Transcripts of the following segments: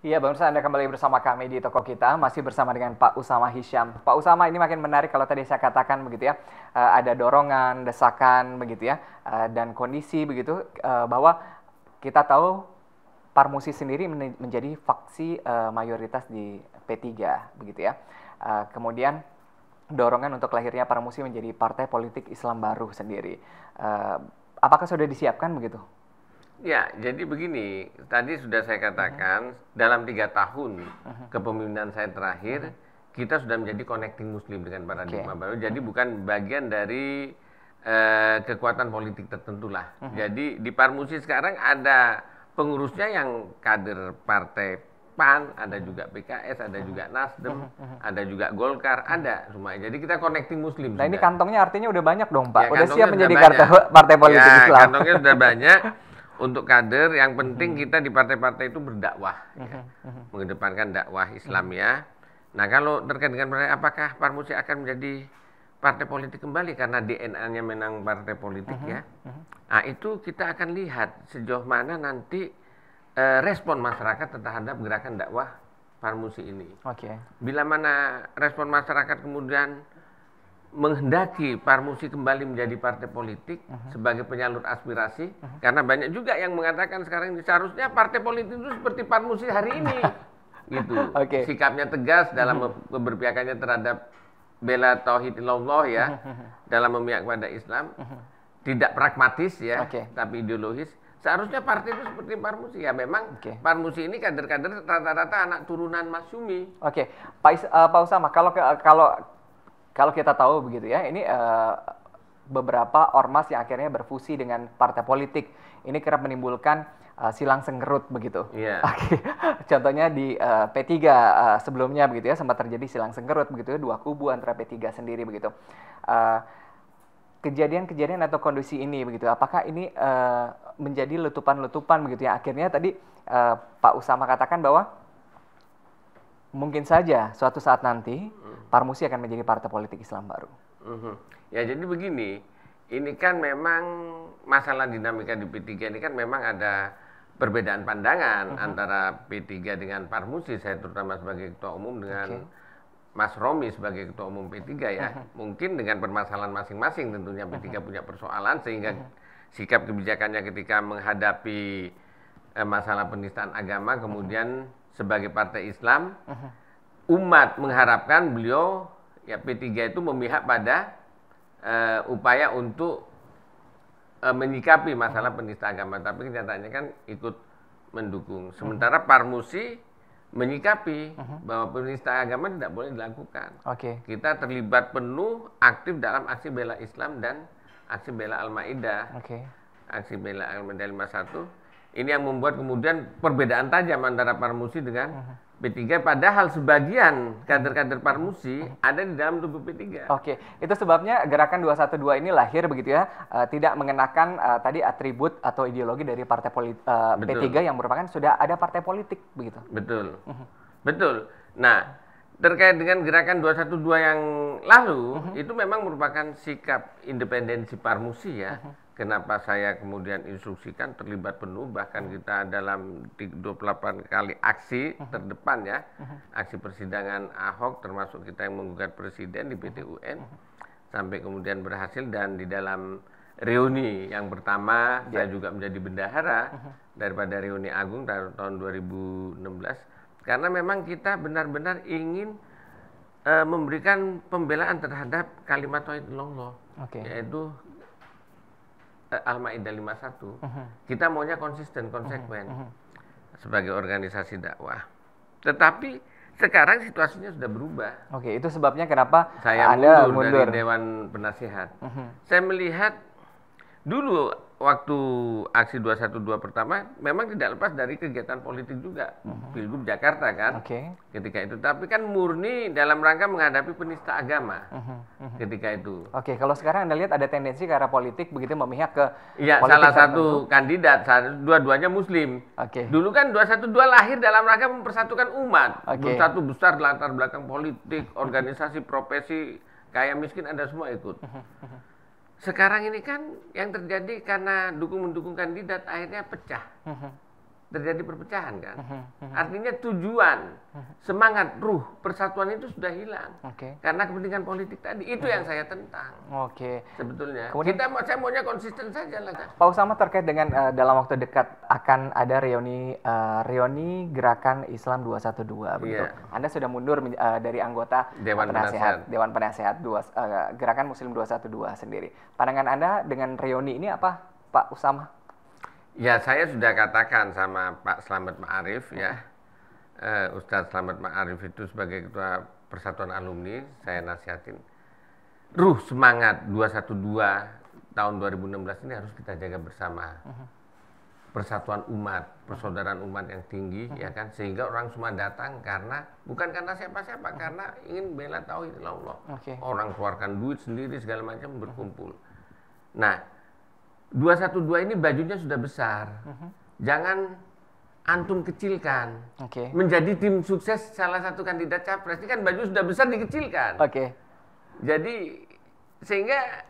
Iya, Bang Anda kembali bersama kami di toko kita, masih bersama dengan Pak Usama Hisyam. Pak Usama, ini makin menarik kalau tadi saya katakan begitu ya, ada dorongan, desakan begitu ya, dan kondisi begitu, bahwa kita tahu Parmusi sendiri menjadi faksi mayoritas di P3 begitu ya. Kemudian dorongan untuk lahirnya Parmusi menjadi partai politik Islam baru sendiri. Apakah sudah disiapkan begitu? Ya, jadi begini, tadi sudah saya katakan, dalam 3 tahun kepemimpinan saya terakhir, kita sudah menjadi connecting muslim dengan paradigma baru. Jadi bukan bagian dari kekuatan politik tertentu lah. Jadi di Parmusi sekarang ada pengurusnya yang kader partai PAN, ada juga PKS, ada juga Nasdem, ada juga Golkar, ada semua. Jadi kita connecting muslim. Nah, ini kantongnya artinya udah banyak dong, Pak. Ya, udah siap menjadi banyak. partai politik ya, Islam. Kantongnya sudah banyak. Untuk kader, yang penting kita di partai-partai itu berdakwah, ya, mengedepankan dakwah Islam ya. Nah, kalau terkait dengan apakah Parmusi akan menjadi partai politik kembali karena DNA-nya memang partai politik ya. Nah, itu kita akan lihat sejauh mana nanti respon masyarakat terhadap gerakan dakwah Parmusi ini. Bila mana respon masyarakat kemudian menghendaki Parmusi kembali menjadi partai politik sebagai penyalur aspirasi, karena banyak juga yang mengatakan sekarang ini seharusnya partai politik itu seperti Parmusi hari ini, gitu. Sikapnya tegas dalam keberpihakannya terhadap bela tauhid ilallah ya, dalam memihak kepada Islam, tidak pragmatis ya, tapi ideologis. Seharusnya partai itu seperti Parmusi ya, memang Parmusi ini kader-kader rata-rata anak turunan Masyumi. Pak Usama, kalau kita tahu begitu ya, ini beberapa ormas yang akhirnya berfusi dengan partai politik. Ini kerap menimbulkan silang sengkerut begitu. Contohnya di P3 sebelumnya begitu ya, sempat terjadi silang sengkerut begitu ya, dua kubu antara P3 sendiri begitu. Kejadian-kejadian atau kondisi ini begitu, apakah ini menjadi letupan-letupan begitu ya? Akhirnya tadi Pak Usama katakan bahwa mungkin saja suatu saat nanti Parmusi akan menjadi partai politik Islam baru. Ya, jadi begini, ini kan memang masalah dinamika di P3 ini kan memang ada perbedaan pandangan antara P3 dengan Parmusi, saya terutama sebagai ketua umum dengan Mas Romi sebagai ketua umum P3 ya. Mungkin dengan permasalahan masing-masing tentunya P3 punya persoalan sehingga sikap kebijakannya ketika menghadapi masalah penistaan agama kemudian sebagai partai Islam, umat mengharapkan beliau ya P3 itu memihak pada upaya untuk menyikapi masalah penista agama, tapi kenyataannya kan ikut mendukung. Sementara Parmusi menyikapi bahwa penista agama tidak boleh dilakukan. Kita terlibat penuh aktif dalam aksi bela Islam dan aksi bela Al-Maidah. Aksi bela Al-Maidah 51. Ini yang membuat kemudian perbedaan tajam antara Parmusi dengan P3, padahal sebagian kader-kader Parmusi ada di dalam tubuh P3. Itu sebabnya gerakan 212 ini lahir begitu ya, tidak mengenakan tadi atribut atau ideologi dari partai P3 yang merupakan sudah ada partai politik begitu. Betul. Nah, terkait dengan gerakan 212 yang lalu, itu memang merupakan sikap independensi Parmusi ya. Kenapa saya kemudian instruksikan terlibat penuh, bahkan kita dalam 28 kali aksi terdepan ya, aksi persidangan Ahok termasuk kita yang menggugat presiden di PT UN, sampai kemudian berhasil, dan di dalam reuni yang pertama saya juga menjadi bendahara daripada reuni agung tahun 2016, karena memang kita benar-benar ingin memberikan pembelaan terhadap kalimat tauhid Allah, yaitu Al-Maidah 51. Kita maunya konsisten, konsekuen sebagai organisasi dakwah. Tetapi sekarang situasinya sudah berubah. Itu sebabnya kenapa saya mundur dari Dewan Penasihat. Saya melihat dulu waktu aksi 212 pertama memang tidak lepas dari kegiatan politik juga, Pilgub Jakarta kan, ketika itu. Tapi kan murni dalam rangka menghadapi penista agama ketika itu. Kalau sekarang Anda lihat ada tendensi ke arah politik begitu, memihak ke salah satu kandidat, dua-duanya Muslim. Dulu kan 212 lahir dalam rangka mempersatukan umat, bersatu besar latar belakang politik, organisasi, profesi, kaya miskin ada semua ikut. Sekarang ini kan yang terjadi karena mendukung kandidat akhirnya pecah. terjadi perpecahan kan. Artinya tujuan, semangat, ruh, persatuan itu sudah hilang. Karena kepentingan politik tadi, itu yang saya tentang. Sebetulnya. Kemudian, saya maunya konsisten saja lah. Pak Usama, terkait dengan dalam waktu dekat akan ada reuni Gerakan Islam 212 begitu. Anda sudah mundur dari anggota Dewan Penasehat Gerakan Muslim 212 sendiri. Pandangan Anda dengan reuni ini apa, Pak Usama? Ya, saya sudah katakan sama Pak Slamet Ma'arif ya, Ustadz Slamet Ma'arif itu sebagai Ketua Persatuan Alumni, saya nasihatin, ruh semangat 212 tahun 2016 ini harus kita jaga bersama. Persatuan umat, persaudaraan umat yang tinggi, ya kan, sehingga orang semua datang bukan karena siapa-siapa, karena ingin bela tauhid Allah. Orang keluarkan duit sendiri segala macam berkumpul. Nah, 212 ini bajunya sudah besar. Jangan antum kecilkan. Menjadi tim sukses salah satu kandidat capres ini kan baju sudah besar dikecilkan. Jadi sehingga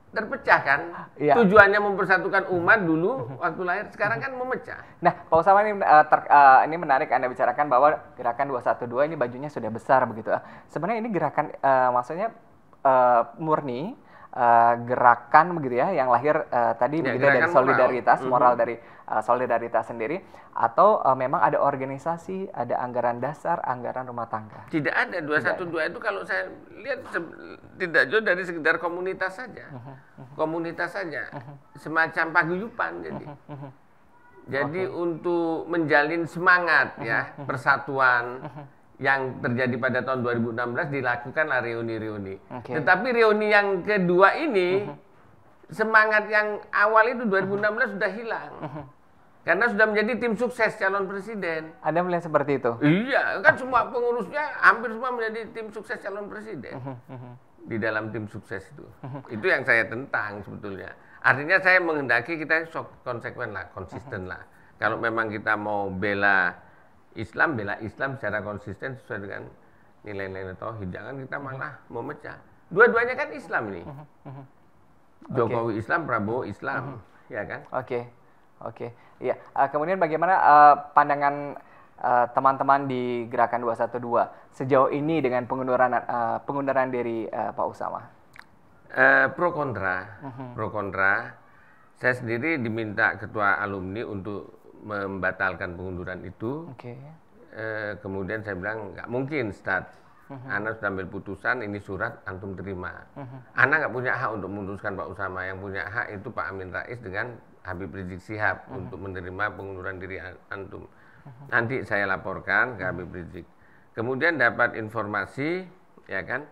terpecah kan. Tujuannya mempersatukan umat dulu waktu lahir, sekarang kan memecah. Nah, Pak Usama, ini menarik Anda bicarakan bahwa gerakan 212 ini bajunya sudah besar begitu. Sebenarnya ini gerakan maksudnya murni gerakan begitu ya, yang lahir tadi begitu dari solidaritas moral dari solidaritas sendiri, atau memang ada organisasi, ada anggaran dasar, anggaran rumah tangga? Tidak ada. 212 itu kalau saya lihat tidak jauh dari sekedar komunitas saja. Komunitas saja. Semacam paguyuban jadi untuk menjalin semangat ya, persatuan yang terjadi pada tahun 2016 dilakukanlah reuni-reuni. Tetapi reuni yang kedua ini, semangat yang awal itu 2016 sudah hilang. Karena sudah menjadi tim sukses calon presiden. Anda melihat seperti itu? Iya, kan semua pengurusnya hampir semua menjadi tim sukses calon presiden. Di dalam tim sukses itu. Itu yang saya tentang sebetulnya. Artinya saya menghendaki kita konsekuen lah, konsisten lah. Kalau memang kita mau bela Islam secara konsisten sesuai dengan nilai-nilai tauhid. Jangan kita malah memecah. Dua-duanya kan Islam ini. Jokowi Islam, Prabowo Islam, ya kan? Iya. Kemudian bagaimana pandangan teman-teman di Gerakan 212 sejauh ini dengan pengunduran diri Pak Usama? Pro kontra. Saya sendiri diminta ketua alumni untuk membatalkan pengunduran itu. Kemudian saya bilang nggak mungkin, Ustadz. Ana sudah ambil putusan, ini surat antum terima. Ana nggak punya hak untuk memutuskan Pak Usama. Yang punya hak itu Pak Amin Rais dengan Habib Rizik Syihab untuk menerima pengunduran diri antum. Nanti saya laporkan ke Habib Rizik. Kemudian dapat informasi, ya kan,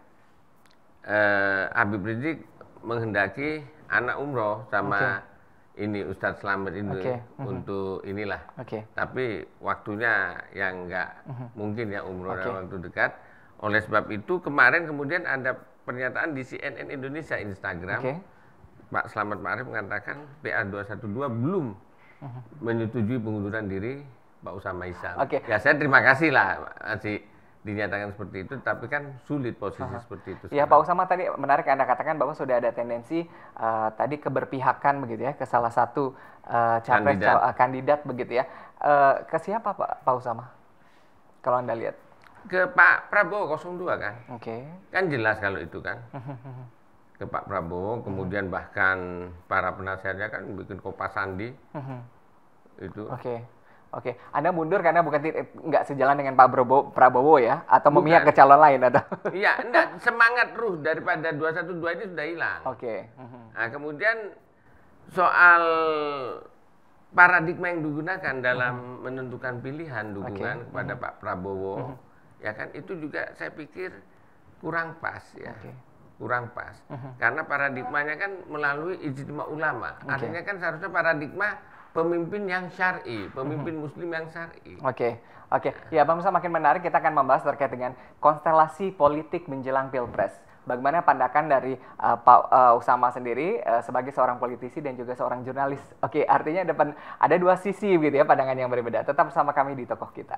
Habib Rizik menghendaki anak umroh sama ini Ustadz Slamet ini untuk inilah. Tapi waktunya yang nggak mungkin ya umroh dalam waktu dekat. Oleh sebab itu kemarin kemudian ada pernyataan di CNN Indonesia Instagram. Pak Slamet Ma'arif mengatakan PA 212 belum menyetujui pengunduran diri Pak Usama Hisyam. Ya saya terima kasih lah masih dinyatakan seperti itu, tapi kan sulit posisi seperti itu. Ya, Pak Usama, tadi menarik Anda katakan bahwa sudah ada tendensi tadi keberpihakan begitu ya, ke salah satu capres kandidat begitu ya. Ke siapa Pak Usama? Kalau Anda lihat? Ke Pak Prabowo 02 kan? Kan jelas kalau itu kan. Ke Pak Prabowo, kemudian bahkan para penasehatnya kan bikin Kopas Sandi. Itu. Anda mundur karena nggak sejalan dengan Pak Prabowo ya? Atau memihak ke calon lain? Atau? Iya, enggak. Semangat ruh daripada 212 ini sudah hilang. Nah, kemudian soal paradigma yang digunakan dalam menentukan pilihan dukungan kepada Pak Prabowo, ya kan, itu juga saya pikir kurang pas ya. Kurang pas. Karena paradigmanya kan melalui ijtima ulama. Artinya kan seharusnya paradigma pemimpin yang syar'i, pemimpin muslim yang syar'i. Ya, Pak Musa, makin menarik kita akan membahas terkait dengan konstelasi politik menjelang Pilpres. Bagaimana pandangan dari Pak Usama sendiri sebagai seorang politisi dan juga seorang jurnalis. Artinya ada dua sisi gitu ya, pandangan yang berbeda. Tetap bersama kami di Tokoh Kita.